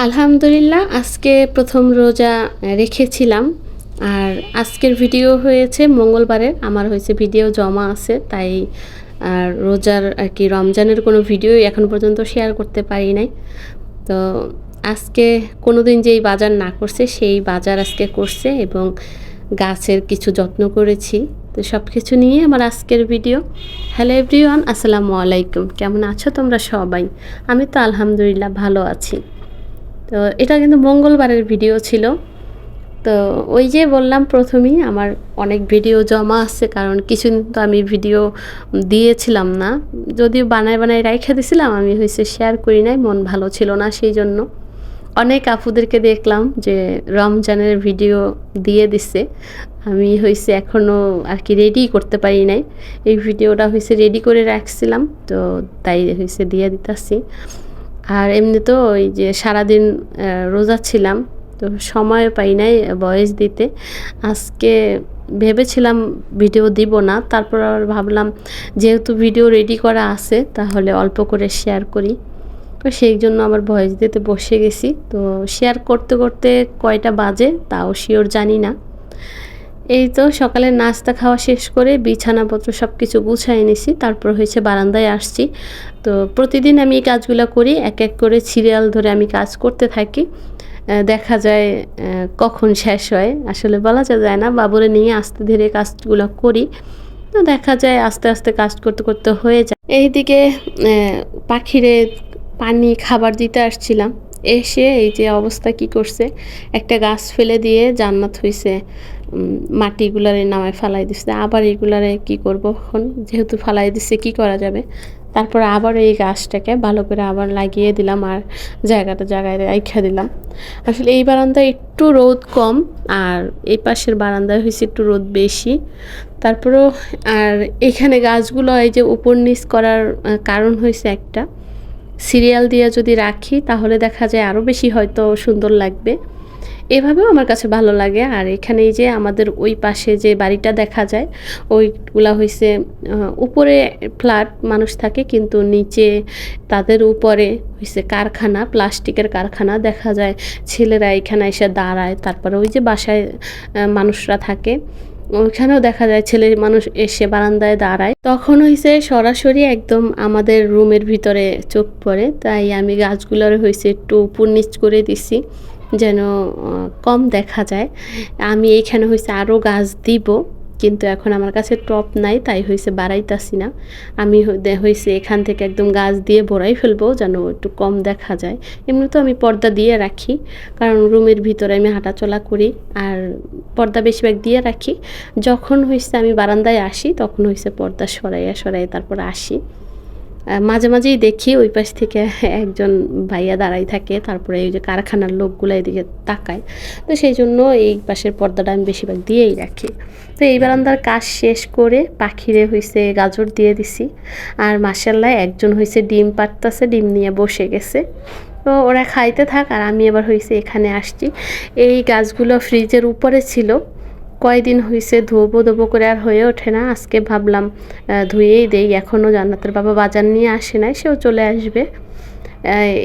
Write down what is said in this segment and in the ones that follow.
আলহামদুলিল্লাহ আজকে প্রথম রোজা রেখেছিলাম। আর আজকের ভিডিও হয়েছে মঙ্গলবারের, আমার হয়েছে ভিডিও জমা আছে, তাই আর রোজার আর কি রমজানের কোনো ভিডিও এখন পর্যন্ত শেয়ার করতে পারি নাই। তো আজকে কোনো দিন যেই বাজার না করছে সেই বাজার আজকে করছে এবং গাছের কিছু যত্ন করেছি। তো সব কিছু নিয়ে আমার আজকের ভিডিও। হ্যালো এভরিওয়ান, আসসালামু আলাইকুম। কেমন আছো তোমরা সবাই? আমি তো আলহামদুলিল্লাহ ভালো আছি। তো এটা কিন্তু মঙ্গলবারের ভিডিও ছিল। তো ওই যে বললাম প্রথমেই আমার অনেক ভিডিও জমা আছে, কারণ কিছুদিন তো আমি ভিডিও দিয়েছিলাম না, যদিও বানায় বানায় রাইখা দিছিলাম, আমি হয়েছে শেয়ার করি নাই, মন ভালো ছিল না সেই জন্য। অনেক আপুদেরকে দেখলাম যে রমজানের ভিডিও দিয়ে দিছে, আমি হয়েছে এখনও আর কি রেডি করতে পারি নাই। এই ভিডিওটা হয়েছে রেডি করে রাখছিলাম, তো তাই হয়েছে দিয়ে দিতেছি। আর এমনি তো ওই যে সারাদিন রোজা ছিলাম, তো সময় পাই নাই ভয়েস দিতে। আজকে ভেবেছিলাম ভিডিও দিব না, তারপর আবার ভাবলাম যেহেতু ভিডিও রেডি করা আছে তাহলে অল্প করে শেয়ার করি। তো সেই জন্য আবার ভয়েস দিতে বসে গেছি। তো শেয়ার করতে করতে কয়টা বাজে তাও শিওর জানি না। এই তো সকালে নাস্তা খাওয়া শেষ করে বিছানাপত্র সব কিছু গুছাই নিছি, তারপর হয়েছে বারান্দায় আসছি। তো প্রতিদিন আমি এই কাজগুলো করি, এক এক করে সিরিয়াল ধরে আমি কাজ করতে থাকি। দেখা যায় কখন শেষ হয় আসলে বলা যায় না, বাবুরে নিয়ে আস্তে ধীরে কাজগুলো করি। তো দেখা যায় আস্তে আস্তে কাজ করতে করতে হয়ে যায়। এইদিকে পাখিরে পানি খাবার দিতে আসছিলাম, এসে এই যে অবস্থা কি করছে, একটা গাছ ফেলে দিয়ে জান্নাত হইছে, মাটিগুলারে নামায় ফালাই দিচ্ছে। আবার এগুলারে কি করব এখন, যেহেতু ফালাই দিচ্ছে কি করা যাবে। তারপর আবার এই গাছটাকে ভালো করে আবার লাগিয়ে দিলাম আর জায়গাটা জায়গায় রাইখা দিলাম। আসলে এই বারান্দায় একটু রোদ কম, আর এই পাশের বারান্দায় হয়েছে একটু রোদ বেশি। তারপরেও আর এখানে গাছগুলো এই যে উপর নিচ করার কারণ হয়েছে একটা, সিরিয়াল দিয়ে যদি রাখি তাহলে দেখা যায় আরও বেশি হয়তো সুন্দর লাগবে, এভাবেও আমার কাছে ভালো লাগে। আর এখানে এই যে আমাদের ওই পাশে যে বাড়িটা দেখা যায় ওইগুলা হয়েছে উপরে ফ্ল্যাট মানুষ থাকে, কিন্তু নিচে তাদের উপরে হয়েছে কারখানা, প্লাস্টিকের কারখানা। দেখা যায় ছেলেরা এখানে এসে দাঁড়ায়, তারপরে ওই যে বাসায় মানুষরা থাকে ওইখানেও দেখা যায় ছেলে মানুষ এসে বারান্দায় দাঁড়ায়, তখন হয়েছে সরাসরি একদম আমাদের রুমের ভিতরে চোখ পড়ে। তাই আমি গাছগুলোর হয়েছে একটু উপর নিচ করে দিছি যেন কম দেখা যায়। আমি এইখানে হয়েছে আরও গাছ দিব, কিন্তু এখন আমার কাছে টপ নাই, তাই হয়েছে বাড়াইতাছি না। আমি হয়েছে এখান থেকে একদম গাছ দিয়ে ভরাই ফেলবো যেন একটু কম দেখা যায়। এমনি তো আমি পর্দা দিয়ে রাখি, কারণ রুমের ভিতরে আমি হাঁটাচলা করি আর পর্দা বেশিরভাগ দিয়ে রাখি। যখন হয়েছে আমি বারান্দায় আসি তখন হয়েছে পর্দা সরাইয়া তারপর আসি। মাঝে মাঝেই দেখি ওই পাশ থেকে একজন ভাইয়া দাঁড়াই থাকে, তারপরে এই যে কারখানার লোকগুলো এদিকে তাকায়, তো সেই জন্য এই পাশের পর্দাটা আমি বেশিরভাগ দিয়েই রাখি। তো এই বারান্দার কাজ শেষ করে পাখিরে হয়েছে গাজর দিয়ে দিছি। আর মাশাআল্লাহ একজন হয়েছে ডিম পাড়তাছে, ডিম নিয়ে বসে গেছে। তো ওরা খাইতে থাক, আর আমি এবার হয়েছে এখানে আসছি। এই গাছগুলো ফ্রিজের উপরে ছিল, কয়দিন হয়েছে ধোবো করে আর হয়ে ওঠে না। আজকে ভাবলাম ধুয়েই দেই, এখনও জান্নাতের বাবা বাজার নিয়ে আসে নাই, সেও চলে আসবে।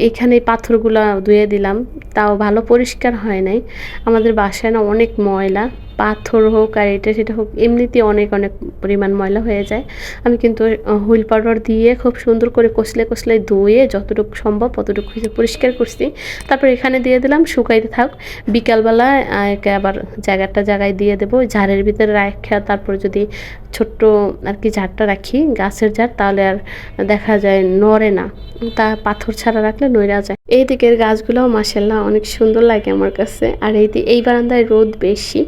এখানে পাথরগুলো ধুয়ে দিলাম, তাও ভালো পরিষ্কার হয় নাই। আমাদের বাসায় না অনেক ময়লা, পাথর হোক আর এটা সেটা হোক, এমনিতেই অনেক অনেক পরিমাণ ময়লা হয়ে যায়। আমি কিন্তু হুইল পাউডার দিয়ে খুব সুন্দর করে কষলে ধুয়ে যতটুকু সম্ভব ততটুকু পরিষ্কার করছি। তারপর এখানে দিয়ে দিলাম, শুকাইতে থাক। বিকালবেলা একে আবার জায়গায় দিয়ে দেবো, ঝাড়ের ভিতরে রাখা। তারপর যদি ছোট্ট আর কি ঝাড়টা রাখি, গাছের ঝাড়, তাহলে আর দেখা যায় নড়ে না, তা পাথর ছাড়া রাখলে নড়া যায়। এই দিকের গাছগুলোও মাশাআল্লাহ অনেক সুন্দর লাগে আমার কাছে। আর এই বারান্দায় রোদ বেশি।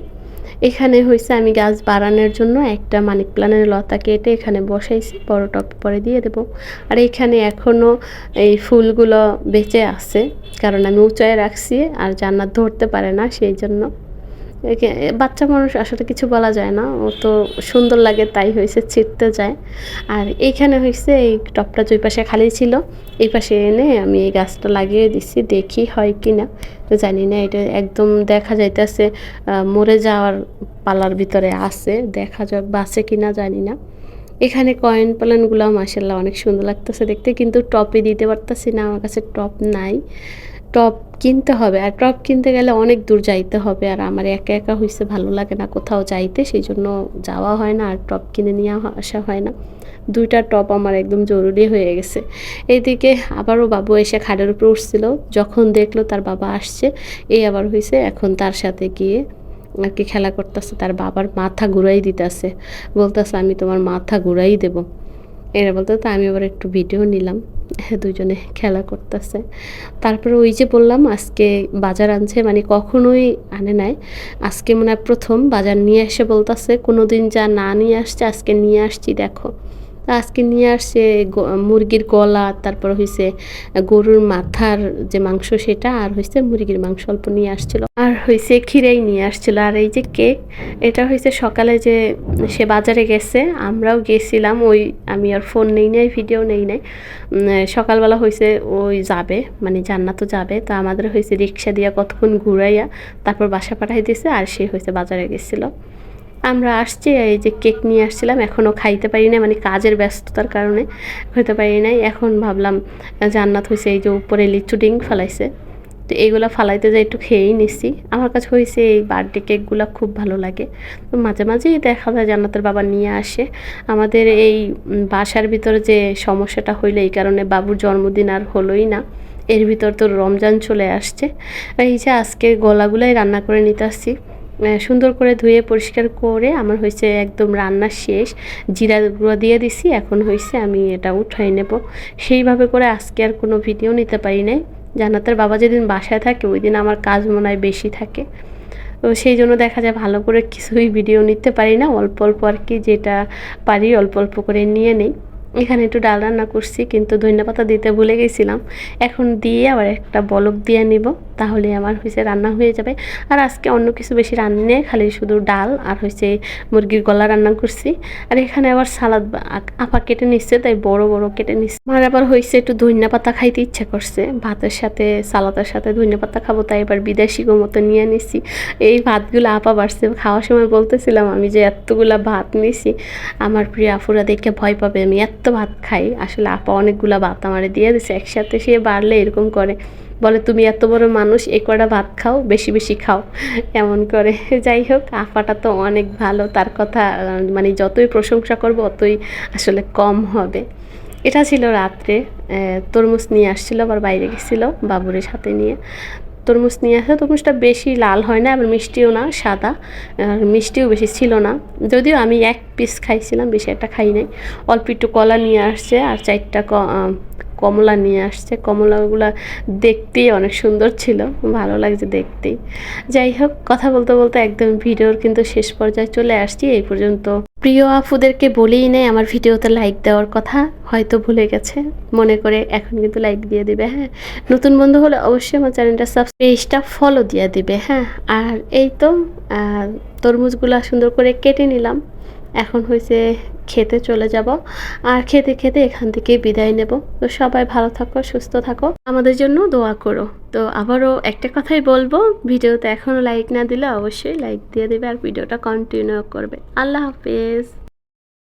এখানে হয়েছে আমি গাছ বাড়ানোর জন্য একটা মানি প্ল্যান্টের লতা কেটে এখানে বসাইছি, বড় টপ পরে দিয়ে দেব। আর এখানে এখনও এই ফুলগুলো বেঁচে আছে, কারণ আমি উঁচায় রাখছি আর জান্নাত ধরতে পারে না, সেই জন্য। বাচ্চা মানুষ আসলে কিছু বলা যায় না, ও তো সুন্দর লাগে তাই হয়েছে ছিটতে যায়। আর এইখানে হয়েছে এই টপটা যে পাশে খালি ছিল এই পাশে এনে আমি এই গাছটা লাগিয়ে দিচ্ছি, দেখি হয় কি না। তো জানি না, এটা একদম দেখা যাইতেছে মরে যাওয়ার পালার ভিতরে আছে, দেখা যাক বাঁচে কি না জানি না। এখানে কয়েন প্ল্যান্টগুলো মাশাআল্লাহ অনেক সুন্দর লাগতেছে দেখতে, কিন্তু টপে দিতে পারতেছি না, আমার কাছে টপ নাই। টব কিনতে হবে, আর টব কিনতে গেলে অনেক দূর যাইতে হবে, আর আমার একা একা হইছে ভালো লাগে না কোথাও যাইতে, সেই জন্য যাওয়া হয় না আর টব কিনে নিয়ে আসা হয় না। 2টা টব আমার একদম জরুরি হয়ে গেছে। এইদিকে আবারও বাবু এসে খাটের উপর উঠছিল, যখন দেখলো তার বাবা আসছে এই আবার হইছে এখন তার সাথে গিয়ে আর কি খেলা করতেছে, তার বাবার মাথা ঘুরাই দিতেছে, বলতেছে আমি তোমার মাথা ঘুরাই দেবো। এরা বলতো তো আমি আবার একটু ভিডিও নিলাম, দুজনে খেলা করতেছে। তারপরে ওই যে বললাম আজকে বাজার আনছে, মানে কখনোই আনে নাই, আজকে মনে হয় প্রথম বাজার নিয়ে এসে বলতেছে কোনোদিন যা না নিয়ে আসছে আজকে নিয়ে আসছি দেখো। তা আজকে নিয়ে আসছে মুরগির গলা, তারপর হয়েছে গরুর মাথার যে মাংস সেটা, আর হয়েছে মুরগির মাংস অল্প নিয়ে আসছিল, আর হয়েছে ক্ষীরাই নিয়ে আসছিল, আর এই যে কেক, এটা হয়েছে সকালে যে সে বাজারে গেছে আমরাও গেছিলাম, ওই আমি আর ফোন নেই নাই, ভিডিও নেই নাই। সকালবেলা হয়েছে ওই যাবে, মানে জান্নাতও যাবে, তো আমাদের হয়েছে রিক্সা দিয়া কতক্ষণ ঘুরাইয়া তারপর বাসা পাঠাই দিয়েছে, আর সে হয়েছে বাজারে গেছিলো। আমরা আসছি, এই যে কেক নিয়ে আসছিলাম, এখনও খাইতে পারি না, মানে কাজের ব্যস্ততার কারণে খেতে পারি নাই। এখন ভাবলাম জান্নাত হয়েছে এই যে উপরে লিচু ডিং ফেলাইছে, তো এইগুলো ফালাইতে যাই একটু খেয়েই নিচ্ছি। আমার কাছে হয়েছে এই বার্থডে কেকগুলো খুব ভালো লাগে, তো মাঝে মাঝেই দেখা যায় জান্নাতের বাবা নিয়ে আসে। আমাদের এই বাসার ভিতরে যে সমস্যাটা হইলো এই কারণে বাবুর জন্মদিন আর হলোই না, এর ভিতর তো রমজান চলে আসছে। এই যে আজকে গলাগুলাই রান্না করে নিতে আসছি, সুন্দর করে ধুয়ে পরিষ্কার করে আমার হয়েছে একদম রান্না শেষ, জিরা গুঁড়ো দিয়ে দিছি, এখন হয়েছে আমি এটা উঠাই নেব। সেইভাবে করে আজকে আর কোনো ভিডিও নিতে পারি নাই, জান্নাতের বাবা যেদিন বাসায় থাকে ওই দিন আমার কাজ মনে হয় বেশি থাকে, তো সেই জন্য দেখা যায় ভালো করে কিছুই ভিডিও নিতে পারি না, অল্প অল্প আর কি যেটা পারি অল্প অল্প করে নিয়ে নেই। এখানে একটু ডাল রান্না করছি কিন্তু ধনিয়াপাতা দিতে ভুলে গেছিলাম, এখন দিয়ে আবার একটা বলক দিয়ে নিব, তাহলে আমার হয়েছে রান্না হয়ে যাবে। আর আজকে অন্য কিছু বেশি রান্না নেই, খালি শুধু ডাল আর হয়েছে মুরগির গলা রান্না করছি। আর এখানে আবার সালাদ আপা কেটে নিচ্ছে, তাই বড় বড় কেটে নিচ্ছে। আমার আবার হয়েছে একটু ধনিয়াপাতা খাইতে ইচ্ছা করছে, ভাতের সাথে সালাদের সাথে ধনিয়াপাতা খাবো, তাই এবার বিদেশি মতো নিয়ে নিছি। এই ভাতগুলো আপা বাড়ছে, খাওয়ার সময় বলতেছিলাম আমি যে এতগুলা ভাত নিছি, আমার প্রিয় আফুরা দেখে ভয় পাবে আমি এত ভাত খাই। আসলে আপা অনেকগুলা ভাত আমারে দিয়ে দিছে একসাথে, সে বাড়লে এরকম করে, বলে তুমি এত বড় মানুষ এই কটা ভাত খাও, বেশি বেশি খাও, এমন করে। যাই হোক আপাটা তো অনেক ভালো, তার কথা মানে যতই প্রশংসা করব অতই আসলে কম হবে। এটা ছিল রাত্রে, তরমুজ নিয়ে আসছিল, আবার বাইরে গেছিলো বাবুরের সাথে নিয়ে, তরমুজ নিয়ে আসে। তরমুজটা বেশি লাল হয় না, আবার মিষ্টিও না, সাদা, আর মিষ্টিও বেশি ছিল না, যদিও আমি এক পিস খাইছিলাম, বেশি একটা খাই নাই। অল্প একটু কলা নিয়ে আসছে, আর 4টা কমলা নিয়ে আসছে, কমলাগুলো দেখতেই অনেক সুন্দর ছিল, ভালো লাগছে দেখতেই। যাই হোক কথা বলতে বলতে একদম ভিডিওর কিন্তু শেষ পর্যায়ে চলে আসছি, এই পর্যন্ত। প্রিয় আফুদেরকে বলেই নেই আমার ভিডিওতে লাইক দেওয়ার কথা, হয়তো ভুলে গেছে, মনে করে এখন কিন্তু লাইক দিয়ে দিবে। হ্যাঁ, নতুন বন্ধু হলে অবশ্যই আমার চ্যানেলটা পেজটা ফলো দিয়ে দিবে। হ্যাঁ, আর এই তো তরমুজগুলো সুন্দর করে কেটে নিলাম, এখন হয়েছে খেতে চলে যাব, আর খেতে খেতে এখান থেকে বিদায় নেব। তো সবাই ভালো থাকো, সুস্থ থাকো, আমাদের জন্য দোয়া করো। তো আবারও একটা কথাই বলবো, ভিডিওতে এখনও লাইক না দিলে অবশ্যই লাইক দিয়ে দেবে, আর ভিডিওটা কন্টিনিউ করবে। আল্লাহ হাফেজ।